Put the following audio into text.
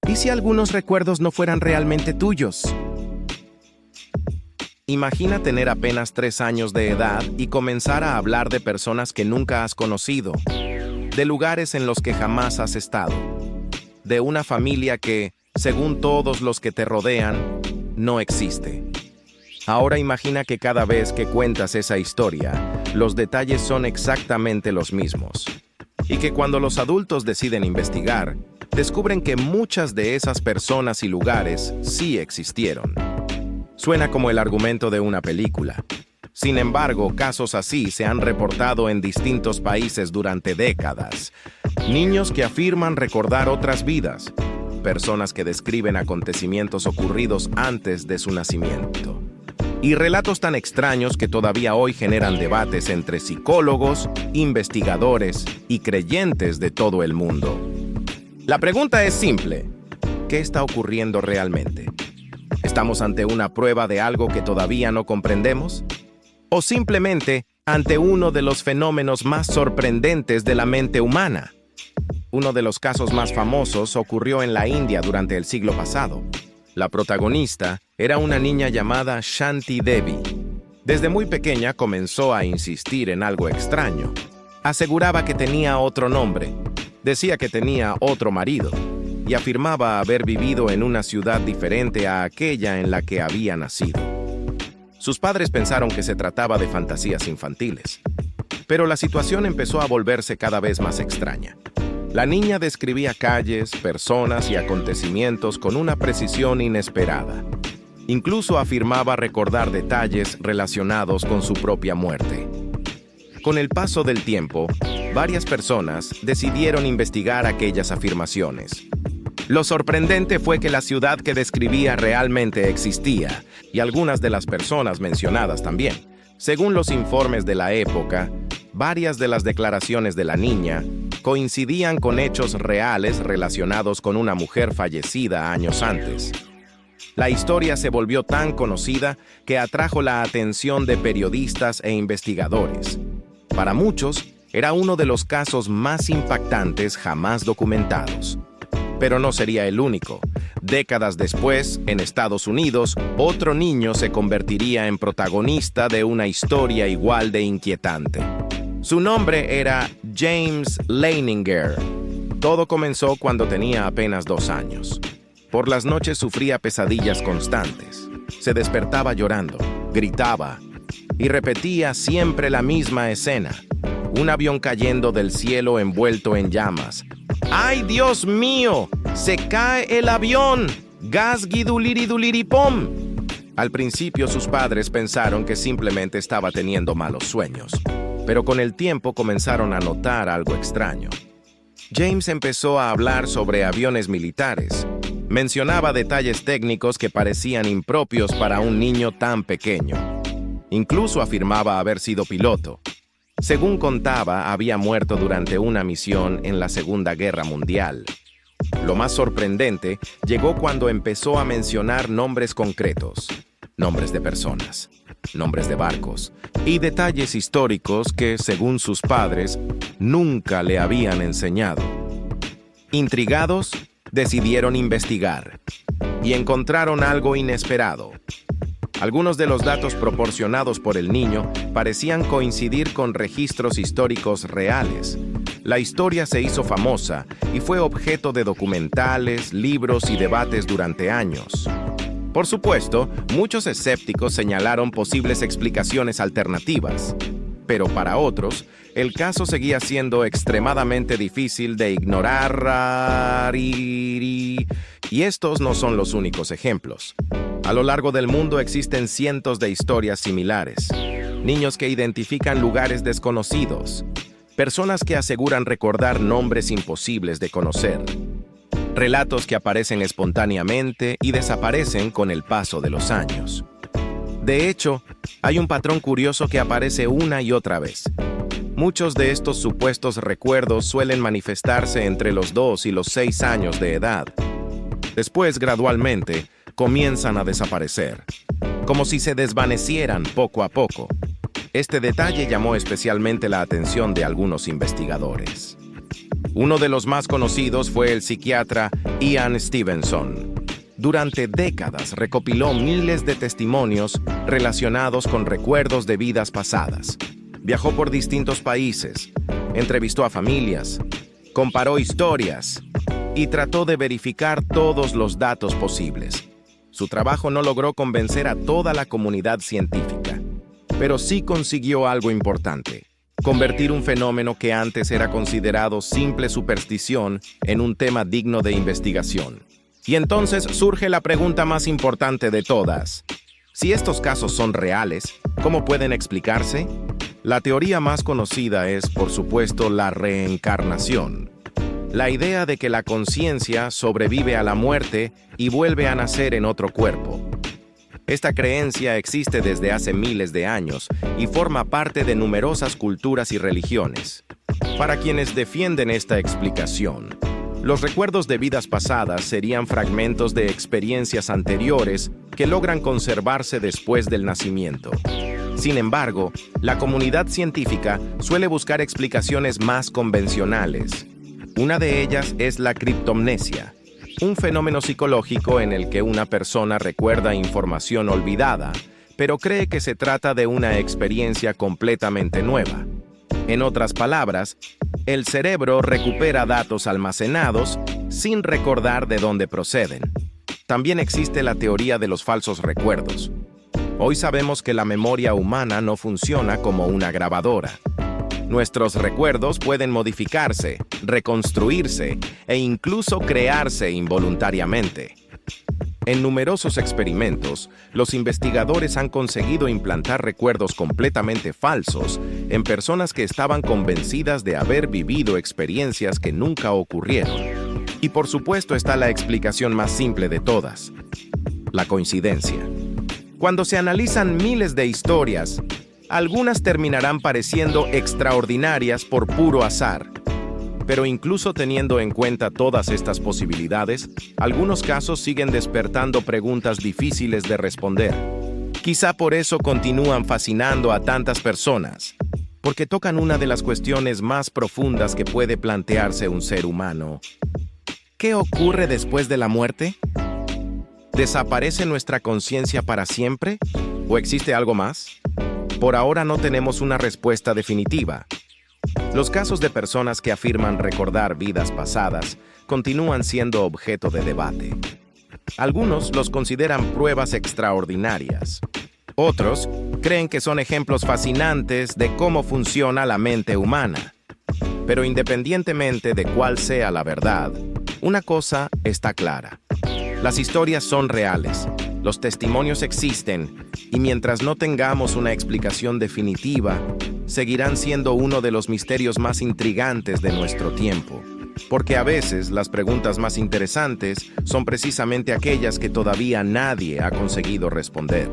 ¿Y si algunos recuerdos no fueran realmente tuyos? Imagina tener apenas 3 años de edad y comenzar a hablar de personas que nunca has conocido, de lugares en los que jamás has estado, de una familia que, según todos los que te rodean, no existe. Ahora imagina que cada vez que cuentas esa historia, los detalles son exactamente los mismos. Y que cuando los adultos deciden investigar, descubren que muchas de esas personas y lugares sí existieron. Suena como el argumento de una película. Sin embargo, casos así se han reportado en distintos países durante décadas. Niños que afirman recordar otras vidas. Personas que describen acontecimientos ocurridos antes de su nacimiento. Y relatos tan extraños que todavía hoy generan debates entre psicólogos, investigadores y creyentes de todo el mundo. La pregunta es simple: ¿qué está ocurriendo realmente? ¿Estamos ante una prueba de algo que todavía no comprendemos? ¿O simplemente ante uno de los fenómenos más sorprendentes de la mente humana? Uno de los casos más famosos ocurrió en la India durante el siglo pasado. La protagonista era una niña llamada Shanti Devi. Desde muy pequeña comenzó a insistir en algo extraño. Aseguraba que tenía otro nombre, decía que tenía otro marido, y afirmaba haber vivido en una ciudad diferente a aquella en la que había nacido. Sus padres pensaron que se trataba de fantasías infantiles, pero la situación empezó a volverse cada vez más extraña. La niña describía calles, personas y acontecimientos con una precisión inesperada. Incluso afirmaba recordar detalles relacionados con su propia muerte. Con el paso del tiempo, varias personas decidieron investigar aquellas afirmaciones. Lo sorprendente fue que la ciudad que describía realmente existía, y algunas de las personas mencionadas también. Según los informes de la época, varias de las declaraciones de la niña coincidían con hechos reales relacionados con una mujer fallecida años antes. La historia se volvió tan conocida que atrajo la atención de periodistas e investigadores. Para muchos, era uno de los casos más impactantes jamás documentados. Pero no sería el único. Décadas después, en Estados Unidos, otro niño se convertiría en protagonista de una historia igual de inquietante. Su nombre era James Leininger. Todo comenzó cuando tenía apenas 2 años. Por las noches sufría pesadillas constantes. Se despertaba llorando, gritaba y repetía siempre la misma escena. Un avión cayendo del cielo envuelto en llamas. ¡Ay, Dios mío! ¡Se cae el avión! ¡Gas guiduliri-duliri-pom! Al principio sus padres pensaron que simplemente estaba teniendo malos sueños, pero con el tiempo comenzaron a notar algo extraño. James empezó a hablar sobre aviones militares. Mencionaba detalles técnicos que parecían impropios para un niño tan pequeño. Incluso afirmaba haber sido piloto. Según contaba, había muerto durante una misión en la Segunda Guerra Mundial. Lo más sorprendente llegó cuando empezó a mencionar nombres concretos, nombres de personas, nombres de barcos y detalles históricos que, según sus padres, nunca le habían enseñado. Intrigados, decidieron investigar y encontraron algo inesperado. Algunos de los datos proporcionados por el niño parecían coincidir con registros históricos reales. La historia se hizo famosa y fue objeto de documentales, libros y debates durante años. Por supuesto, muchos escépticos señalaron posibles explicaciones alternativas, pero para otros, el caso seguía siendo extremadamente difícil de ignorar y estos no son los únicos ejemplos. A lo largo del mundo existen cientos de historias similares. Niños que identifican lugares desconocidos. Personas que aseguran recordar nombres imposibles de conocer. Relatos que aparecen espontáneamente y desaparecen con el paso de los años. De hecho, hay un patrón curioso que aparece una y otra vez. Muchos de estos supuestos recuerdos suelen manifestarse entre los 2 y los 6 años de edad. Después, gradualmente, comienzan a desaparecer, como si se desvanecieran poco a poco. Este detalle llamó especialmente la atención de algunos investigadores. Uno de los más conocidos fue el psiquiatra Ian Stevenson. Durante décadas recopiló miles de testimonios relacionados con recuerdos de vidas pasadas. Viajó por distintos países, entrevistó a familias, comparó historias y trató de verificar todos los datos posibles. Su trabajo no logró convencer a toda la comunidad científica, pero sí consiguió algo importante: convertir un fenómeno que antes era considerado simple superstición en un tema digno de investigación. Y entonces surge la pregunta más importante de todas. Si estos casos son reales, ¿cómo pueden explicarse? La teoría más conocida es, por supuesto, la reencarnación. La idea de que la conciencia sobrevive a la muerte y vuelve a nacer en otro cuerpo. Esta creencia existe desde hace miles de años y forma parte de numerosas culturas y religiones. Para quienes defienden esta explicación, los recuerdos de vidas pasadas serían fragmentos de experiencias anteriores que logran conservarse después del nacimiento. Sin embargo, la comunidad científica suele buscar explicaciones más convencionales. Una de ellas es la criptomnesia, un fenómeno psicológico en el que una persona recuerda información olvidada, pero cree que se trata de una experiencia completamente nueva. En otras palabras, el cerebro recupera datos almacenados sin recordar de dónde proceden. También existe la teoría de los falsos recuerdos. Hoy sabemos que la memoria humana no funciona como una grabadora. Nuestros recuerdos pueden modificarse, reconstruirse e incluso crearse involuntariamente. En numerosos experimentos, los investigadores han conseguido implantar recuerdos completamente falsos en personas que estaban convencidas de haber vivido experiencias que nunca ocurrieron. Y por supuesto está la explicación más simple de todas: la coincidencia. Cuando se analizan miles de historias, algunas terminarán pareciendo extraordinarias por puro azar. Pero incluso teniendo en cuenta todas estas posibilidades, algunos casos siguen despertando preguntas difíciles de responder. Quizá por eso continúan fascinando a tantas personas, porque tocan una de las cuestiones más profundas que puede plantearse un ser humano. ¿Qué ocurre después de la muerte? ¿Desaparece nuestra conciencia para siempre? ¿O existe algo más? Por ahora no tenemos una respuesta definitiva. Los casos de personas que afirman recordar vidas pasadas continúan siendo objeto de debate. Algunos los consideran pruebas extraordinarias. Otros creen que son ejemplos fascinantes de cómo funciona la mente humana. Pero independientemente de cuál sea la verdad, una cosa está clara: las historias son reales, los testimonios existen, y mientras no tengamos una explicación definitiva, seguirán siendo uno de los misterios más intrigantes de nuestro tiempo. Porque a veces las preguntas más interesantes son precisamente aquellas que todavía nadie ha conseguido responder.